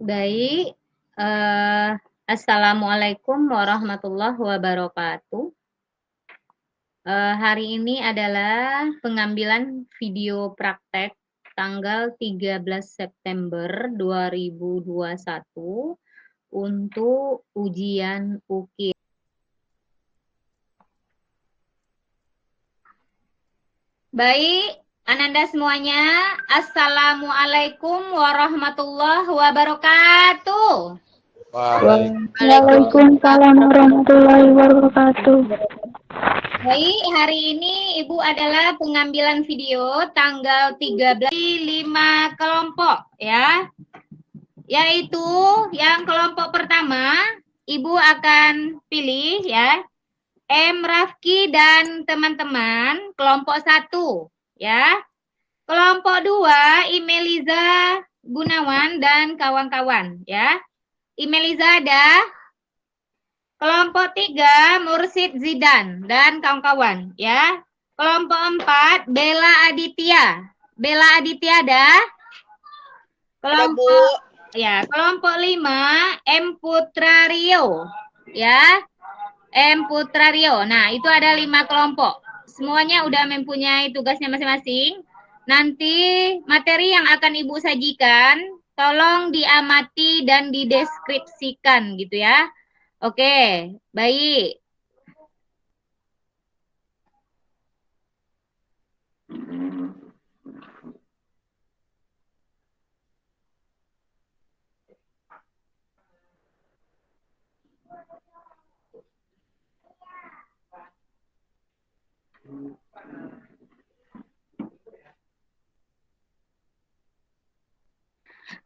Baik, assalamualaikum warahmatullahi wabarakatuh. Hari ini adalah pengambilan video praktek tanggal 13 September 2021 untuk ujian UKIP. Baik, Ananda semuanya, assalamualaikum warahmatullahi wabarakatuh. Waalaikumsalam warahmatullahi wabarakatuh. Baik, hari ini Ibu adalah pengambilan video tanggal 13 5 kelompok ya. Yaitu yang kelompok pertama, Ibu akan pilih ya. M. Rafki dan teman-teman, kelompok 1 ya. Kelompok 2, Imeliza Gunawan dan kawan-kawan ya. Imeliza ada. Kelompok 3, Mursid Zidan dan kawan-kawan ya. Kelompok 4, Bella Aditya. Bella Aditya ada. Kelompok 5, M Putra Rio. Ya. M Putra Rio. Nah, itu ada 5 kelompok. Semuanya udah mempunyai tugasnya masing-masing. Nanti materi yang akan Ibu sajikan tolong diamati dan dideskripsikan gitu ya. Oke, baik.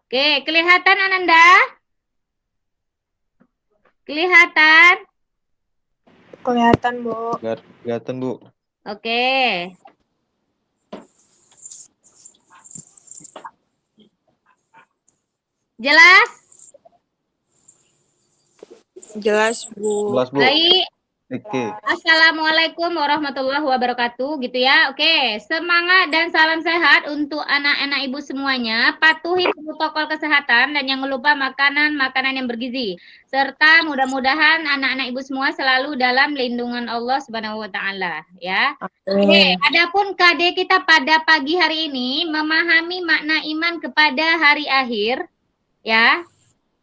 Oke, kelihatan Ananda? Kelihatan? Kelihatan, Bu. Kelihatan, Bu. Oke. Jelas? Jelas, Bu. Jelas, Bu. Baik. Oke. Assalamualaikum warahmatullahi wabarakatuh gitu ya. Oke, semangat dan salam sehat untuk anak-anak Ibu semuanya. Patuhi protokol kesehatan dan jangan lupa makanan yang bergizi. Serta mudah-mudahan anak-anak Ibu semua selalu dalam lindungan Allah Subhanahu wa taala ya. Oke, adapun KD kita pada pagi hari ini memahami makna iman kepada hari akhir ya.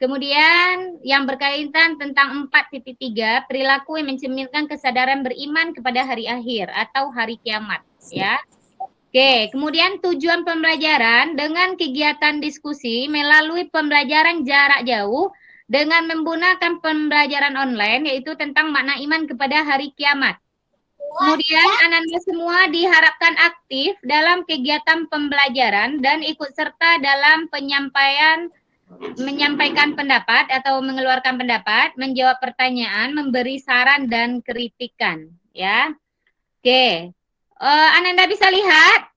Kemudian yang berkaitan tentang 4.3, perilaku yang mencerminkan kesadaran beriman kepada hari akhir atau hari kiamat ya. Oke, kemudian tujuan pembelajaran dengan kegiatan diskusi melalui pembelajaran jarak jauh dengan menggunakan pembelajaran online yaitu tentang makna iman kepada hari kiamat. Kemudian Ananda semua diharapkan aktif dalam kegiatan pembelajaran dan ikut serta dalam menyampaikan pendapat atau mengeluarkan pendapat, menjawab pertanyaan, memberi saran dan kritikan, ya. Oke, Ananda bisa lihat?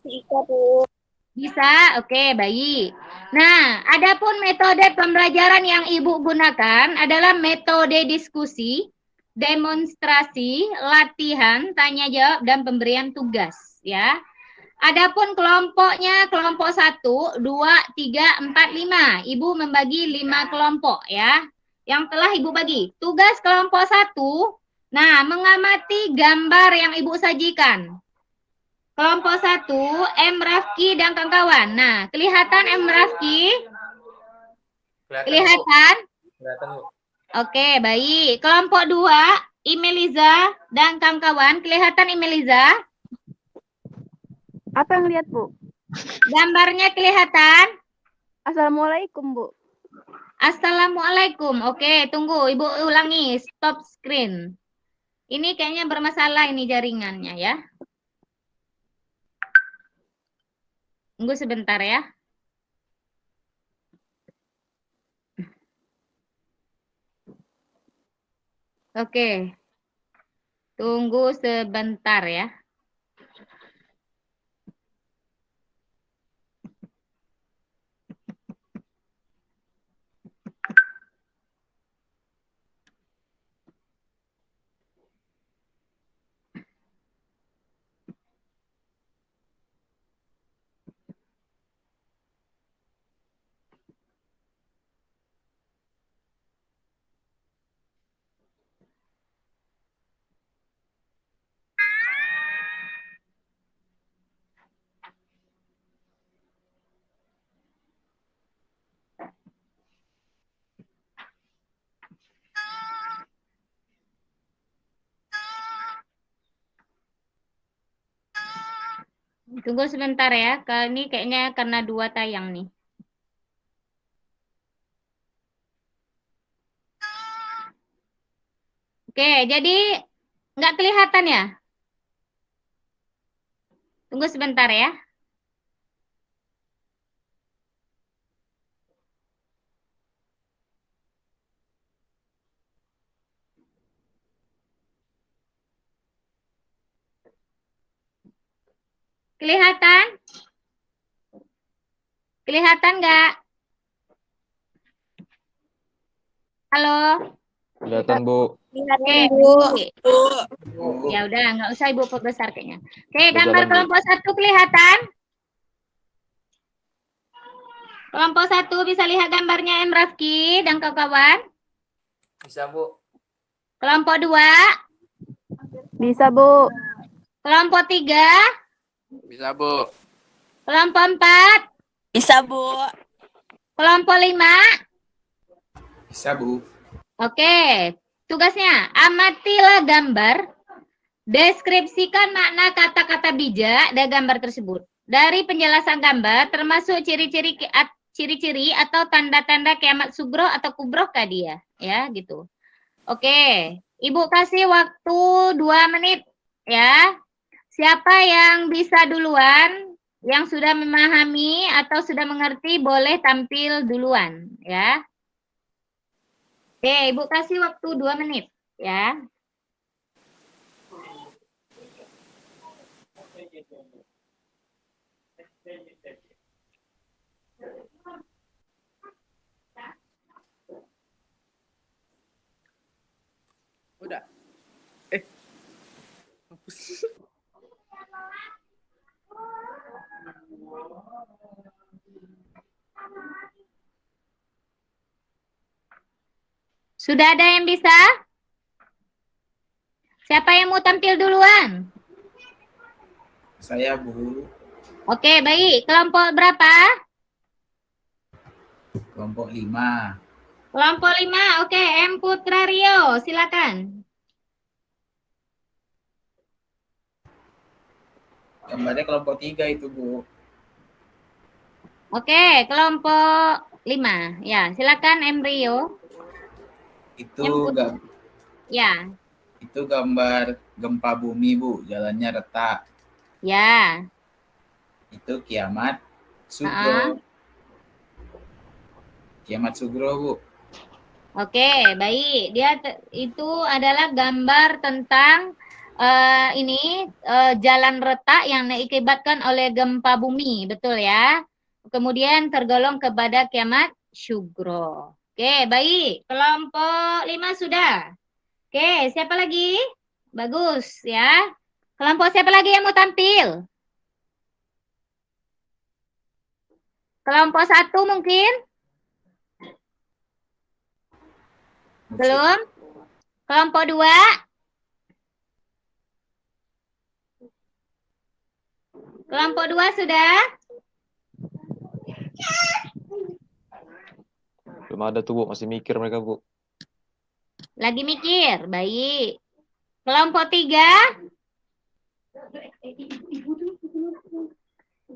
Bisa, Bu. Bisa, oke, baik. Nah, adapun metode pembelajaran yang Ibu gunakan adalah metode diskusi, demonstrasi, latihan, tanya jawab, dan pemberian tugas, ya. Adapun kelompoknya, kelompok 1, 2, 3, 4, 5. Ibu membagi 5 kelompok ya. Yang telah Ibu bagi. Tugas kelompok 1, nah mengamati gambar yang Ibu sajikan. Kelompok 1, M. Rafki dan kawan-kawan. Nah, kelihatan M. Rafki? Kelihatan? Kelihatan, Bu. Oke, baik. Kelompok 2, Imeliza dan kawan-kawan. Kelihatan Imeliza? Apa yang lihat, Bu? Gambarnya kelihatan? Assalamualaikum, Bu. Assalamualaikum. Oke, tunggu. Ibu ulangi. Stop screen. Ini kayaknya bermasalah ini jaringannya ya. Tunggu sebentar ya. Oke. Tunggu sebentar ya. Tunggu sebentar ya. Kali ini kayaknya karena 2 tayang nih. Oke, jadi nggak kelihatan ya? Tunggu sebentar ya. Kelihatan? Kelihatan nggak? Halo? Kelihatan, Bu. Oke, Bu. baik. Ya udah, nggak usah Ibu besar kayaknya. Oke, Udah gambar jalan, Bu. kelompok 1 kelihatan? Kelompok 1 bisa lihat gambarnya M. Rafki dan kawan-kawan? Bisa, Bu. Kelompok 2? Bisa, Bu. Kelompok 3? Bisa, Bu. Kelompok 4? Bisa, Bu. Kelompok 5? Bisa, Bu. Oke, tugasnya amatilah gambar, deskripsikan makna kata-kata bijak dari gambar tersebut. Dari penjelasan gambar termasuk ciri-ciri atau tanda-tanda kiamat sugro atau kubroh dia, ya gitu. Oke, Ibu kasih waktu 2 menit ya. Siapa yang bisa duluan, yang sudah memahami atau sudah mengerti boleh tampil duluan ya. Oke, Ibu kasih waktu 2 menit ya. Udah. Sudah ada yang bisa? Siapa yang mau tampil duluan? Saya, Bu. Oke, baik. Kelompok berapa? Kelompok 5. Kelompok 5. Oke, M. Putra Rio, silakan. Gambarnya kelompok 3 itu, Bu. Oke, kelompok 5. Ya, silakan M. Rio. Itu Ya, itu gambar gempa bumi, Bu. Jalannya retak. ya. Itu kiamat sugro. Kiamat sugro, Bu. Oke, baik. Itu adalah gambar tentang jalan retak yang diakibatkan oleh gempa bumi, betul ya? Kemudian tergolong kepada kiamat sugro. Oke, baik. Kelompok 5 sudah. Oke, siapa lagi? Bagus ya. Kelompok siapa lagi yang mau tampil? Kelompok 1 mungkin? Belum? Kelompok 2? Kelompok 2 sudah? Belum ada tuh, Bu. Masih mikir mereka, Bu. Lagi mikir, baik. Kelompok 3?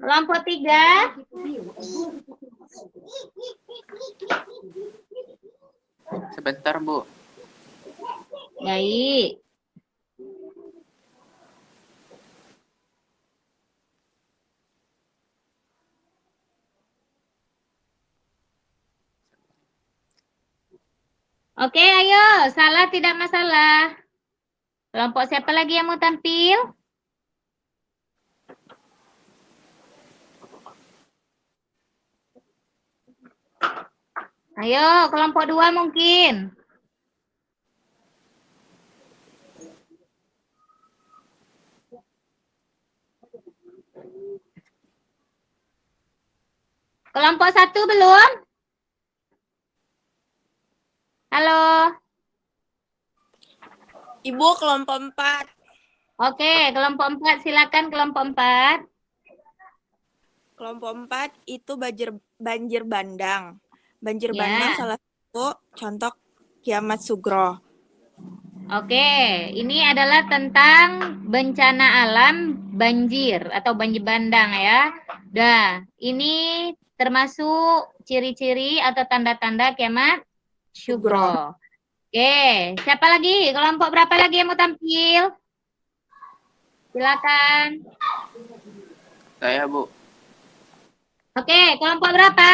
Kelompok 3? Sebentar, Bu. Baik. Oke, ayo. Salah tidak masalah. Kelompok siapa lagi yang mau tampil? Ayo, kelompok 2 mungkin. Kelompok 1 belum? Halo. Ibu kelompok 4. Oke, kelompok 4 silakan kelompok 4. Kelompok 4 itu banjir bandang. Banjir Ya. bandang salah satu contoh kiamat sugro. Oke, ini adalah tentang bencana alam banjir atau banjir bandang ya. Dah, ini termasuk ciri-ciri atau tanda-tanda kiamat syubro. Oke, siapa lagi? Kelompok berapa lagi yang mau tampil? Silakan. Saya, Bu. Oke, kelompok berapa?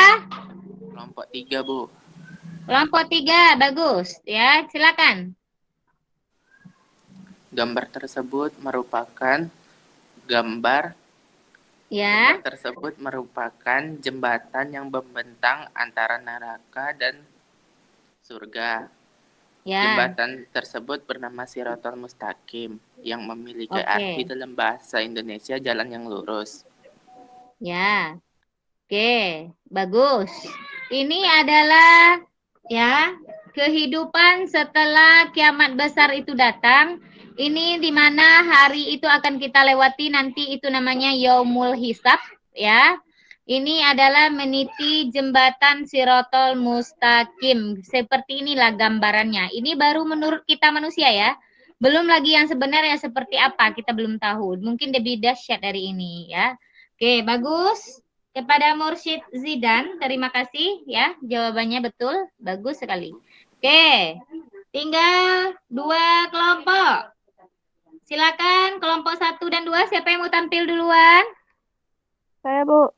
Kelompok 3, Bu. Kelompok 3, bagus ya. Silakan. Gambar tersebut merupakan gambar Ya, tersebut merupakan jembatan yang membentang antara neraka dan surga. ya. Jembatan tersebut bernama Shirathul Mustaqim yang memiliki Oke. arti dalam bahasa Indonesia jalan yang lurus. Ya. Oke, bagus. Ini adalah ya, kehidupan setelah kiamat besar itu datang. Ini di mana hari itu akan kita lewati nanti, itu namanya Yaumul Hisab ya. Ini adalah meniti jembatan Shirathul Mustaqim. Seperti inilah gambarannya. Ini baru menurut kita manusia ya. Belum lagi yang sebenarnya seperti apa, kita belum tahu. Mungkin lebih dahsyat dari ini ya. Oke, bagus. Kepada Mursyid Zidan, terima kasih ya. Jawabannya betul, bagus sekali. Oke, tinggal 2 kelompok. Silakan kelompok 1 dan 2, siapa yang mau tampil duluan? Saya, Bu.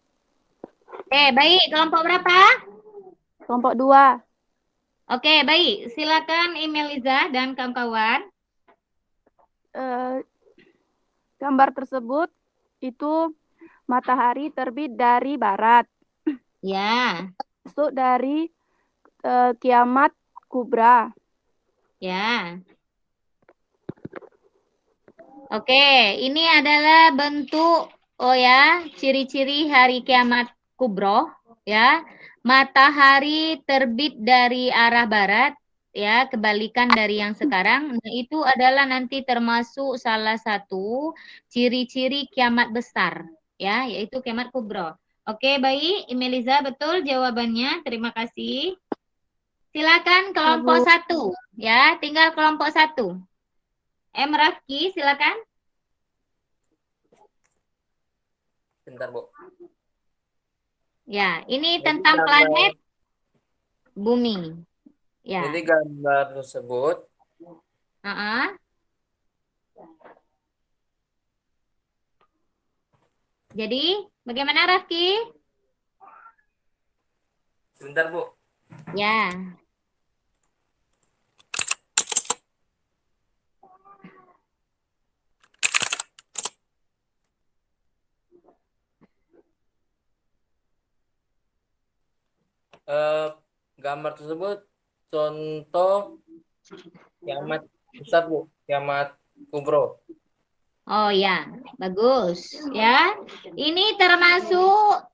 Oke, baik. Kelompok berapa? Kelompok 2. Oke, baik. Silakan Imeliza dan kawan-kawan. Gambar tersebut itu matahari terbit dari barat. Ya, Masuk dari kiamat kubra. ya. Oke, ini adalah bentuk ciri-ciri hari kiamat kubro ya. Matahari terbit dari arah barat ya, kebalikan dari yang sekarang. Nah, itu adalah nanti termasuk salah satu ciri-ciri kiamat besar ya, yaitu kiamat kubro. Oke, baik, Imeliza betul jawabannya. Terima kasih. Silakan kelompok 1 ya, tinggal kelompok 1. Rafki, silakan. Bentar, Bu. Ya, ini Jadi tentang gambar- planet bumi. Ya. Jadi gambar tersebut Uh-uh. Jadi, bagaimana Rafki? sebentar, Bu. Ya. Gambar tersebut contoh kiamat besar, Bu. Kiamat kubro. Oh ya, bagus. Ya, ini termasuk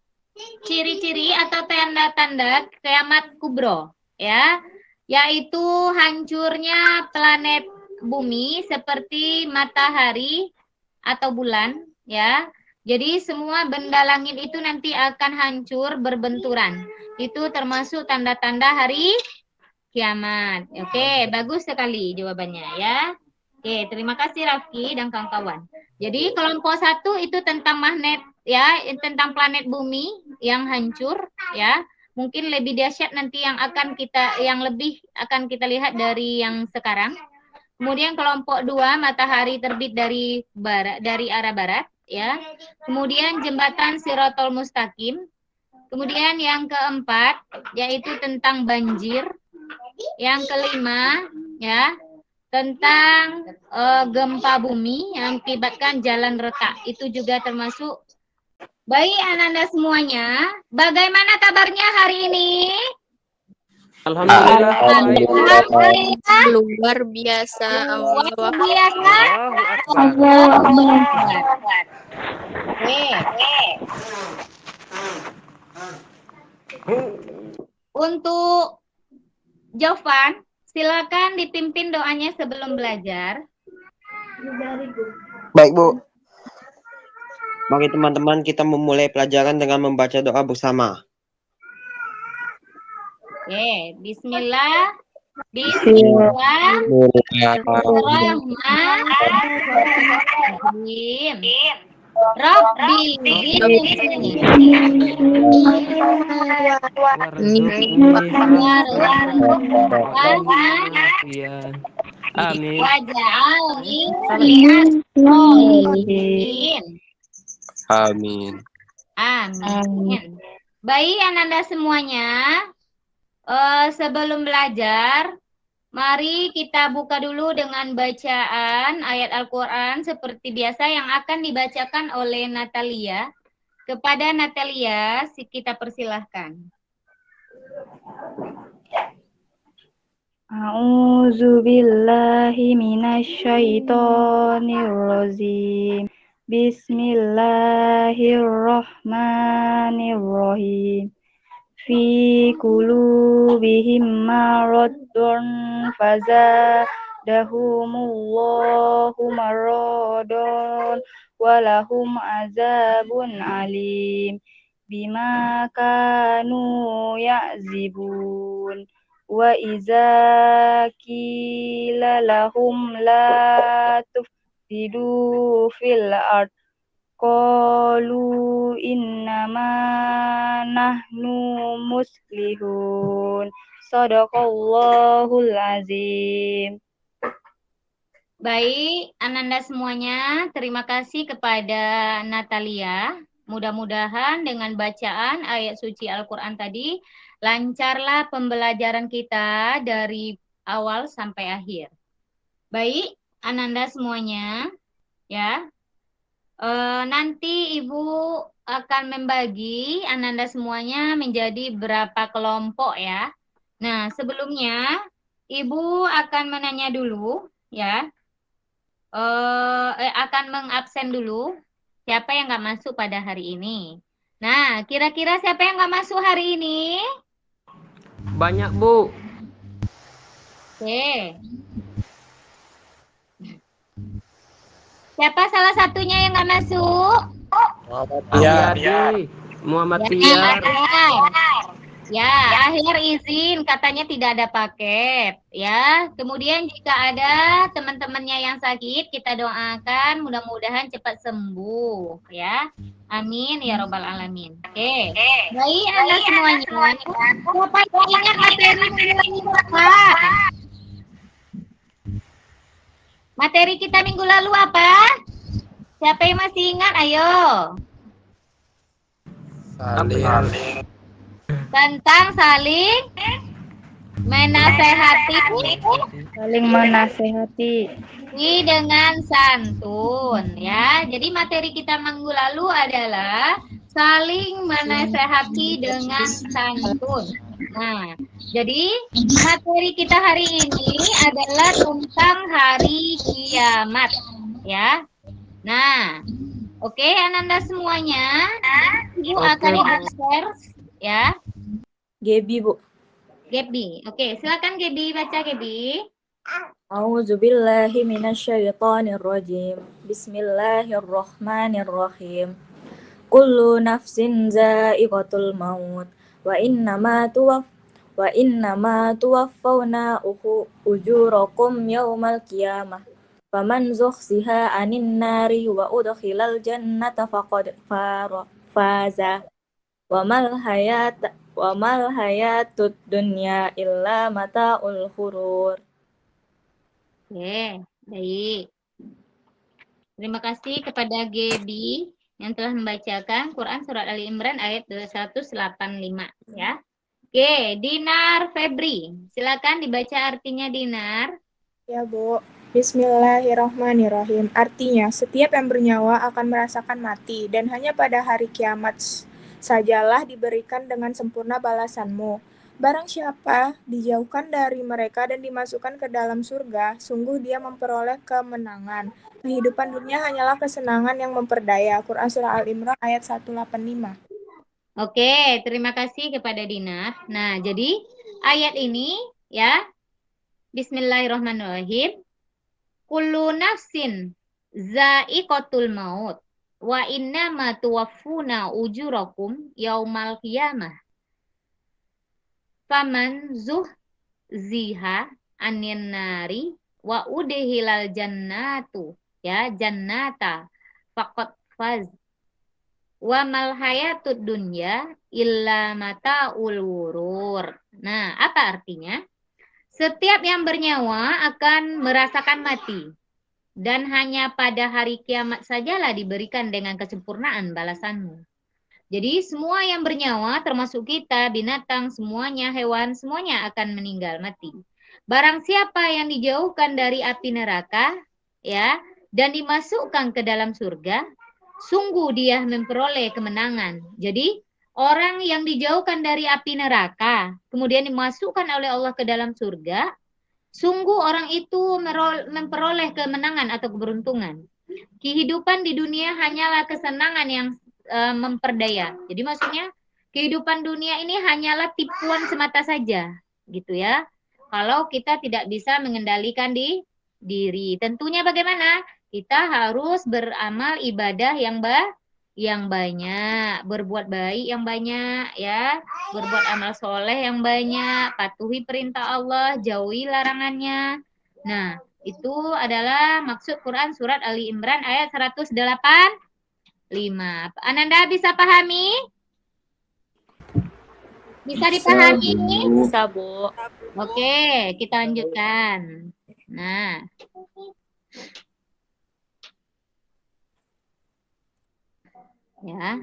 ciri-ciri atau tanda-tanda kiamat kubro. Ya, yaitu hancurnya planet bumi seperti matahari atau bulan. Ya, jadi semua benda langit itu nanti akan hancur berbenturan. Itu termasuk tanda-tanda hari kiamat. Oke, bagus sekali jawabannya ya. Oke, terima kasih Rafki dan kawan-kawan. Jadi kelompok 1 itu tentang magnet ya, tentang planet bumi yang hancur ya. Mungkin lebih dahsyat nanti yang lebih akan kita lihat dari yang sekarang. Kemudian kelompok 2 matahari terbit dari barat, dari arah barat ya. Kemudian jembatan Shirathul Mustaqim. Kemudian yang keempat yaitu tentang banjir. Yang kelima ya, tentang gempa bumi yang mengakibatkan jalan retak. Itu juga termasuk. Baik anak-anak semuanya, bagaimana kabarnya hari ini? Alhamdulillah. Alhamdulillah. Luar biasa. Luar biasa. Allahu Akbar. Oke. Untuk Jovan, silakan dipimpin doanya sebelum belajar. Baik, Bu. Mari teman-teman kita memulai pelajaran dengan membaca doa bersama. Oke, bismillah. Bismillahirrahmanirrahim. Rabbi zidni Amin. waj'alni minas sholihin. Amin. Amin. Baik, Ananda semuanya. Sebelum belajar, mari kita buka dulu dengan bacaan ayat Al-Quran seperti biasa yang akan dibacakan oleh Natalia. Kepada Natalia, kita persilahkan. A'udzu billahi minasyaitonir rajim. Bismillahirrahmanirrahim. Fi qulubihim maradun fazadahumullahu maradun walahum azabun alim bima kanu ya'zibun. Wa iza qila lahum la tufsidu fil ard qalu innama nahnu muslihun. Shadaqallahul azim. Baik, Ananda semuanya, terima kasih kepada Natalia. Mudah-mudahan dengan bacaan ayat suci Al-Quran tadi, lancarlah pembelajaran kita dari awal sampai akhir. Baik, Ananda semuanya, ya. Nanti Ibu akan membagi Ananda semuanya menjadi berapa kelompok ya. Nah, sebelumnya Ibu akan menanya dulu, ya. Akan mengabsen dulu siapa yang nggak masuk pada hari ini. Nah, kira-kira siapa yang nggak masuk hari ini? Banyak, Bu. Oke. Siapa salah satunya yang nggak masuk? Muhammad Ya, Tiar. Ya, akhir izin katanya tidak ada paket, ya. Kemudian jika ada teman-temannya yang sakit, kita doakan mudah-mudahan cepat sembuh, ya. Amin ya robbal alamin. Oke. Baik, Anda semuanya. Siapa yang ingat materi minggu lalu apa? Materi kita minggu lalu apa? Siapa yang masih ingat? Ayo. Tentang saling menasehati dengan santun, ya. Jadi materi kita minggu lalu adalah saling menasehati dengan santun. Nah, jadi materi kita hari ini adalah tentang hari kiamat, ya. Nah, oke, Ananda semuanya, Ibu akan share, ya. Gebi, Bu. Gebi. Oke, silakan Gebi, baca Gebi. A'udzubillahi minasyaitonirrajim. Bismillahirrahmanirrahim. Kullu nafsin za'iqatul maut wa innama tuwaffawna ujurakum yaumal qiyamah. Faman zuhziha 'anil nari wa udkhilal jannata faqad faza. Wa mal hayatud dunya illa mata'ul ghurur. Oke, baik. Terima kasih kepada Gebi yang telah membacakan Quran Surat Ali Imran ayat 185, ya. Oke, Dinar Febri. Silakan dibaca artinya, Dinar. Ya, Bu. Bismillahirrahmanirrahim. Artinya, setiap yang bernyawa akan merasakan mati, dan hanya pada hari kiamat sajalah diberikan dengan sempurna balasanmu. Barang siapa dijauhkan dari mereka dan dimasukkan ke dalam surga, sungguh dia memperoleh kemenangan. Kehidupan dunia hanyalah kesenangan yang memperdaya. Quran Surah Al-Imran ayat 185. Oke, terima kasih kepada Dinar. Nah, jadi ayat ini, ya, Bismillahirrahmanirrahim. Kullu nafsin za'iqatul maut. Wa innama tuwaffuna ujurakum yaumal qiyamah. Faman zuhziha anin nari wa udhilal jannatu, ya, jannata faqad faz. Wa mal hayatud dunya illa mataul ghurur. Nah, apa artinya? Setiap yang bernyawa akan merasakan mati, dan hanya pada hari kiamat sajalah diberikan dengan kesempurnaan balasanmu. Jadi semua yang bernyawa, termasuk kita, binatang, semuanya, hewan, semuanya akan meninggal mati. Barang siapa yang dijauhkan dari api neraka, ya, dan dimasukkan ke dalam surga, sungguh dia memperoleh kemenangan. Jadi orang yang dijauhkan dari api neraka, kemudian dimasukkan oleh Allah ke dalam surga, sungguh orang itu memperoleh kemenangan atau keberuntungan. Kehidupan di dunia hanyalah kesenangan yang memperdaya. Jadi maksudnya kehidupan dunia ini hanyalah tipuan semata saja, gitu ya. Kalau kita tidak bisa mengendalikan diri, tentunya bagaimana? Kita harus beramal ibadah yang banyak, berbuat baik yang banyak, ya, berbuat amal soleh yang banyak, patuhi perintah Allah, jauhi larangannya. Nah, itu adalah maksud Quran surat Ali Imran ayat 185. Ananda bisa pahami? Bisa dipahami? Bisa, Bu. Oke, kita lanjutkan. Nah, ya.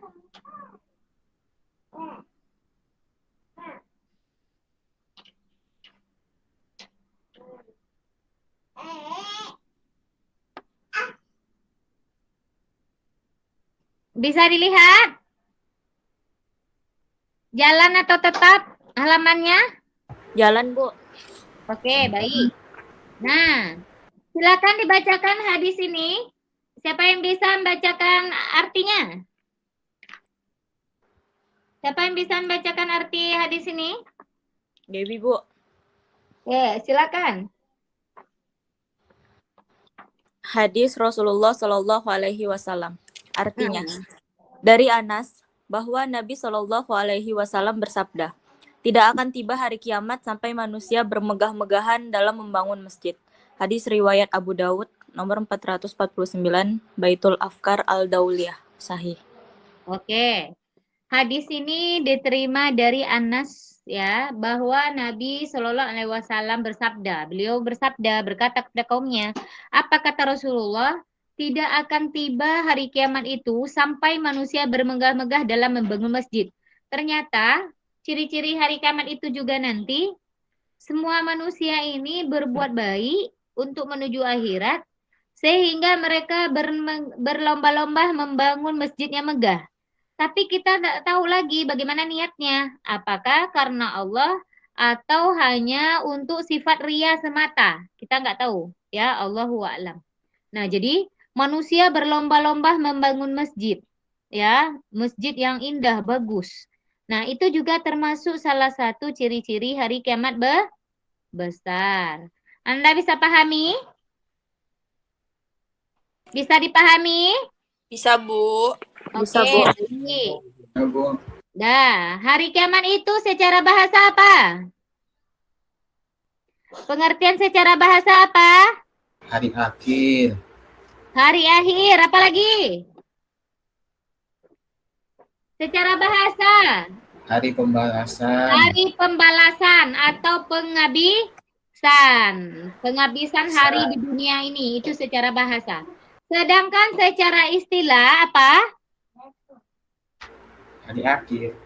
Bisa dilihat? Jalan atau tetap halamannya? Jalan, Bu. Oke, baik. Nah, silakan dibacakan hadis ini. Siapa yang bisa membacakan artinya? Siapa yang bisa membacakan arti hadis ini? Dewi, Bu. Oke, silakan. Hadis Rasulullah Shallallahu Alaihi Wasallam. Artinya, dari Anas bahwa Nabi Shallallahu Alaihi Wasallam bersabda, tidak akan tiba hari kiamat sampai manusia bermegah-megahan dalam membangun masjid. Hadis riwayat Abu Dawud nomor 449, Baitul Afkar Al-Dauliyah, sahih. Oke. Hadis ini diterima dari Anas, ya, bahwa Nabi Shallallahu Alaihi Wasallam bersabda. Beliau bersabda, berkata kepada kaumnya, apa kata Rasulullah? Tidak akan tiba hari kiamat itu sampai manusia bermegah-megah dalam membangun masjid. Ternyata ciri-ciri hari kiamat itu juga nanti semua manusia ini berbuat baik untuk menuju akhirat, sehingga mereka berlomba-lomba membangun masjidnya megah. Tapi kita tidak tahu lagi bagaimana niatnya. Apakah karena Allah atau hanya untuk sifat ria semata? Kita nggak tahu, ya, Allahu a'lam. Nah, jadi manusia berlomba-lomba membangun masjid, ya, masjid yang indah, bagus. Nah, itu juga termasuk salah satu ciri-ciri hari kiamat besar. Anda bisa pahami? Bisa dipahami? Bisa, Bu. Oke. Bu. Dah, hari kiamat itu secara bahasa apa? Pengertian secara bahasa apa? Hari akhir. Hari akhir, apa lagi? Secara bahasa. Hari pembalasan. Hari pembalasan atau penghabisan. Penghabisan hari di dunia ini, itu secara bahasa. Sedangkan secara istilah apa? Hari akhir.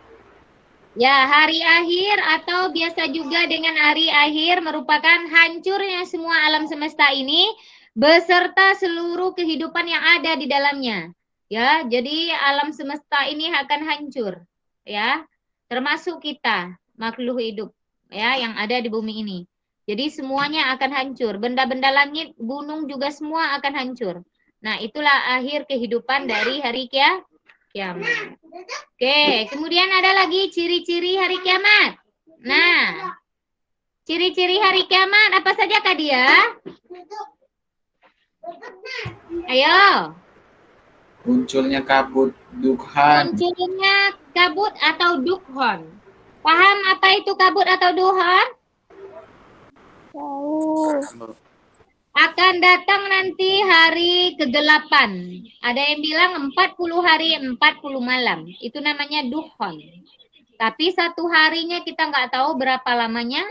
Ya, hari akhir atau biasa juga dengan hari akhir merupakan hancurnya semua alam semesta ini beserta seluruh kehidupan yang ada di dalamnya. Ya, jadi alam semesta ini akan hancur, ya. Termasuk kita, makhluk hidup, ya, yang ada di bumi ini. Jadi semuanya akan hancur, benda-benda langit, gunung juga semua akan hancur. Nah, itulah akhir kehidupan dari hari kiamat. Oke, kemudian ada lagi ciri-ciri hari kiamat. Nah, ciri-ciri hari kiamat apa saja Kak Dia? Ayo. Munculnya kabut dukhan. Munculnya kabut atau dukhan. Paham apa itu kabut atau dukhan? Bu. Akan datang nanti hari ke-8. Ada yang bilang 40 hari 40 malam. Itu namanya dukhon. Tapi satu harinya kita nggak tahu berapa lamanya.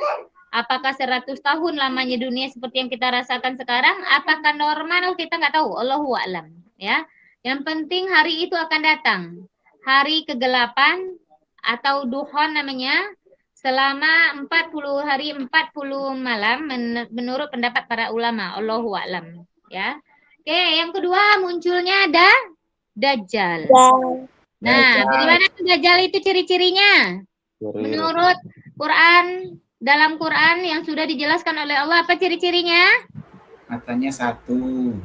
Apakah 100 tahun lamanya dunia seperti yang kita rasakan sekarang? Apakah normal? Kita nggak tahu. Allahu a'lam. Ya. Yang penting hari itu akan datang. Hari ke-8 atau dukhon namanya. Selama 40 hari 40 malam menurut pendapat para ulama. Allahu a'lam. Ya. Oke, yang kedua munculnya ada Dajjal. Nah, bagaimana Dajjal itu ciri-cirinya? Menurut Quran, dalam Quran yang sudah dijelaskan oleh Allah, apa ciri-cirinya? Matanya satu.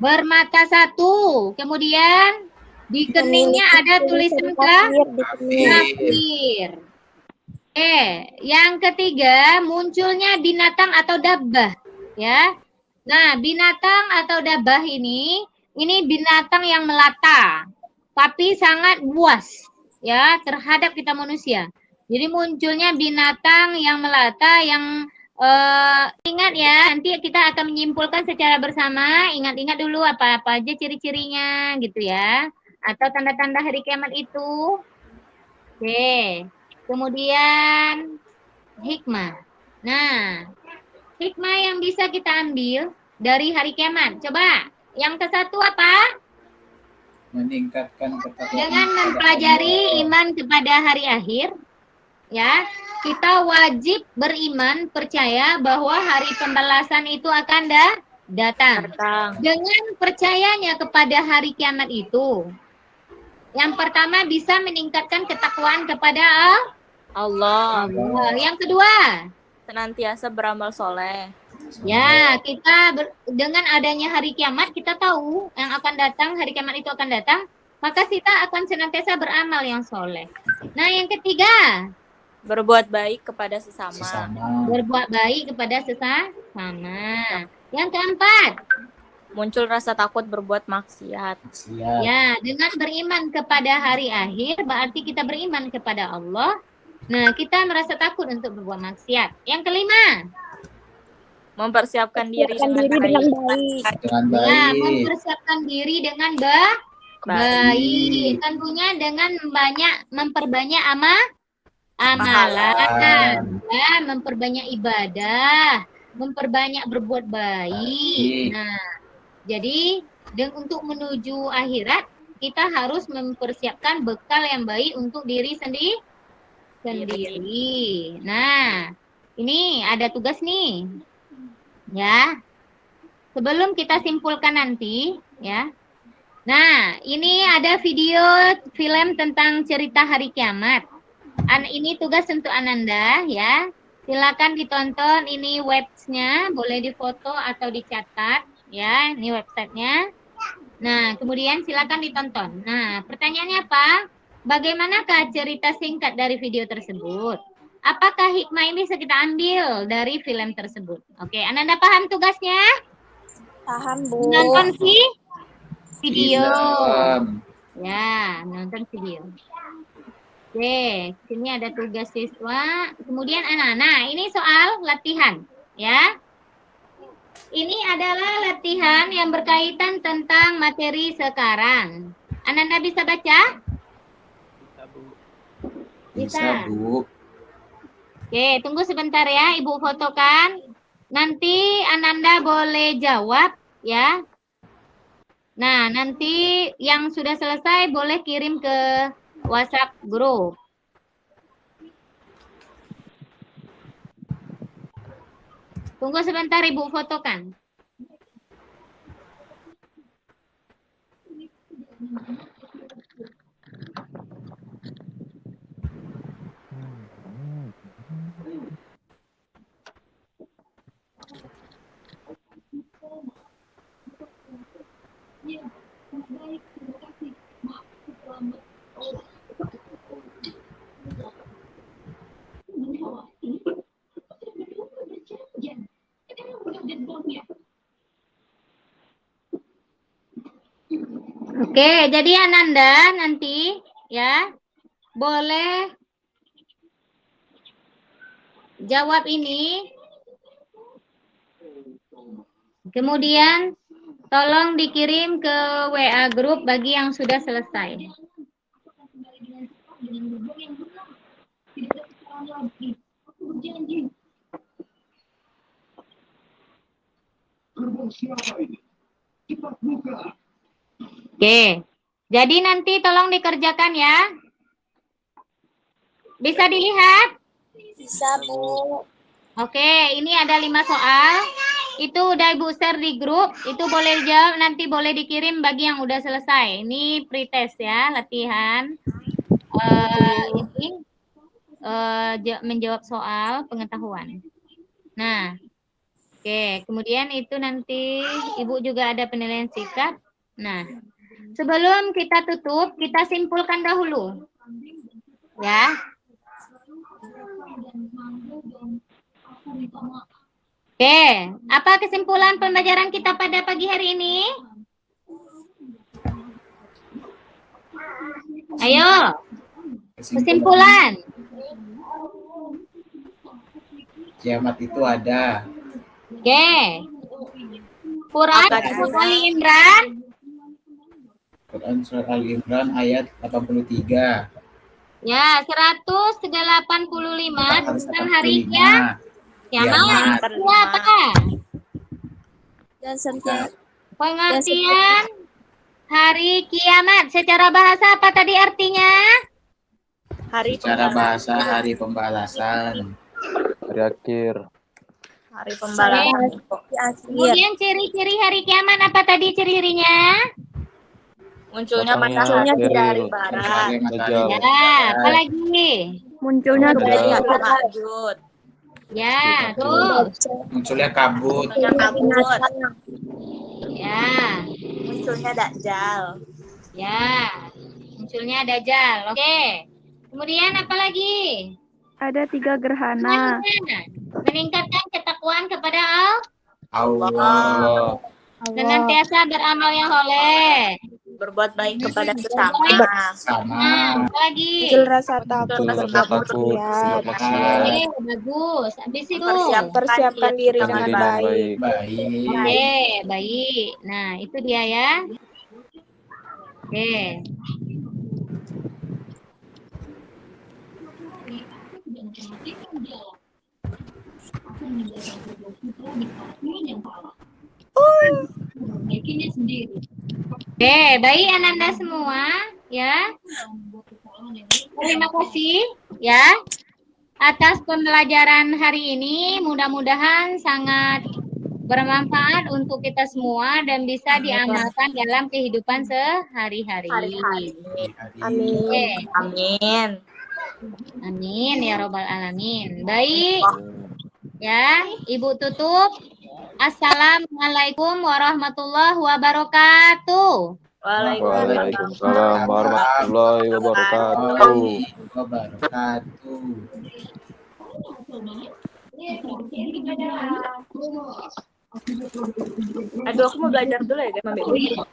Bermata satu. Kemudian di keningnya ada tulisan kafir. Yang ketiga munculnya binatang atau dabbah, ya. Nah, binatang atau dabbah ini binatang yang melata, tapi sangat buas, ya, terhadap kita manusia. Jadi munculnya binatang yang melata, yang ingat ya, nanti kita akan menyimpulkan secara bersama. Ingat-ingat dulu apa-apa aja ciri-cirinya, gitu ya, atau tanda-tanda hari kiamat itu. Oke. Kemudian hikmah. Nah, hikmah yang bisa kita ambil dari hari kiamat. Coba, yang ke-1 apa? Meningkatkan ketakwaan. Dengan mempelajari iman kepada hari akhir, ya, kita wajib beriman, percaya bahwa hari pembalasan itu akan datang. Dengan percayanya kepada hari kiamat itu, yang pertama bisa meningkatkan ketakwaan kepada Allah. Yang kedua, senantiasa beramal soleh. Ya, kita dengan adanya hari kiamat kita tahu yang akan datang, hari kiamat itu akan datang, maka kita akan senantiasa beramal yang soleh. Nah, yang ketiga, berbuat baik kepada sesama. Berbuat baik kepada sesama. Yang keempat, muncul rasa takut berbuat maksiat. Ya, dengan beriman kepada hari akhir berarti kita beriman kepada Allah. Nah, kita merasa takut untuk berbuat maksiat. Yang kelima, mempersiapkan diri dengan baik. Ya, mempersiapkan diri dengan baik. Tentunya dengan memperbanyak amalan, ya, memperbanyak ibadah, memperbanyak berbuat baik. Nah, jadi untuk menuju akhirat kita harus mempersiapkan bekal yang baik untuk diri sendiri. Nah, ini ada tugas nih. Ya. Sebelum kita simpulkan nanti, ya. Nah, ini ada video film tentang cerita hari kiamat. Ini tugas untuk Ananda, ya. Silakan ditonton, ini websnya, boleh difoto atau dicatat, ya. Ini websitenya. Nah, kemudian silakan ditonton. Nah, pertanyaannya apa? Bagaimanakah cerita singkat dari video tersebut? Apakah hikmah ini bisa kita ambil dari film tersebut? Oke, Ananda paham tugasnya? Paham, Bu. Nonton video. Ya, nonton video. Oke, sini ada tugas siswa. Kemudian anak-anak, ini soal latihan, ya. Ini adalah latihan yang berkaitan tentang materi sekarang. Ananda bisa baca? Bisa, Bu. Oke, tunggu sebentar ya, Ibu fotokan. Nanti Ananda boleh jawab, ya. Nah, nanti yang sudah selesai boleh kirim ke WhatsApp grup. Tunggu sebentar, Ibu fotokan. Oke, jadi Ananda nanti ya boleh jawab ini Kemudian tolong dikirim ke WA grup bagi yang sudah selesai. Oke, jadi nanti tolong dikerjakan ya. Bisa dilihat? Bisa, Bu. Oke, ini ada 5 soal. Itu udah Ibu share di grup. Itu boleh jawab, nanti boleh dikirim bagi yang udah selesai. Ini pretest ya, latihan. Ini menjawab soal pengetahuan. Nah, oke. Kemudian itu nanti Ibu juga ada penilaian sikap. Nah, sebelum kita tutup, kita simpulkan dahulu. Ya. Oke, apa kesimpulan pembelajaran kita pada pagi hari ini? Ayo, kesimpulan. Kiamat itu ada. Oke. Quran surat Ali Imran. Quran surat Ali Imran ayat 83. Ya, 185 tentang hari kiamat. Kiamat. Itu apa? Pengertian hari kiamat secara bahasa apa tadi artinya? Secara bahasa hari pembalasan. Hari akhir. Hari pembalasan. Kemudian ciri-ciri hari kiamat apa tadi ciri-cirinya? Munculnya Datangnya matahari dari April. barat. Dajjal. Ya, apa lagi? Munculnya Dari Dajjal. Ma'jud. Ya, terus. Munculnya kabut. Munculnya kabut. Ya, Munculnya Dajjal. ya. Munculnya Dajjal. Oke. Kemudian apa lagi? Ada 3 gerhana. Meningkatkan ketakwaan kepada Allah. Allah. senantiasa beramal yang soleh. Berbuat baik kepada sesama. Sama. Apa lagi? Muncul rasa takut, Rasa berbuat takut, maksiat. berbuat maksiat. Oke, bagus. Habis itu. Persiapkan diri Dengan dengan dengan baik. Baik. Oke, baik. Nah, itu dia ya. Oke. Oke, baik Ananda semua ya. Terima kasih ya atas pembelajaran hari ini. Mudah-mudahan sangat bermanfaat untuk kita semua dan bisa diamalkan dalam kehidupan sehari-hari. Amin. Oke. Amin. Amin ya robbal alamin. Baik ya, Ibu tutup. Assalamualaikum warahmatullahi wabarakatuh. Waalaikumsalam warahmatullahi wabarakatuh. Wabarakatuh. Aduh, aku mau belajar dulu ya guys.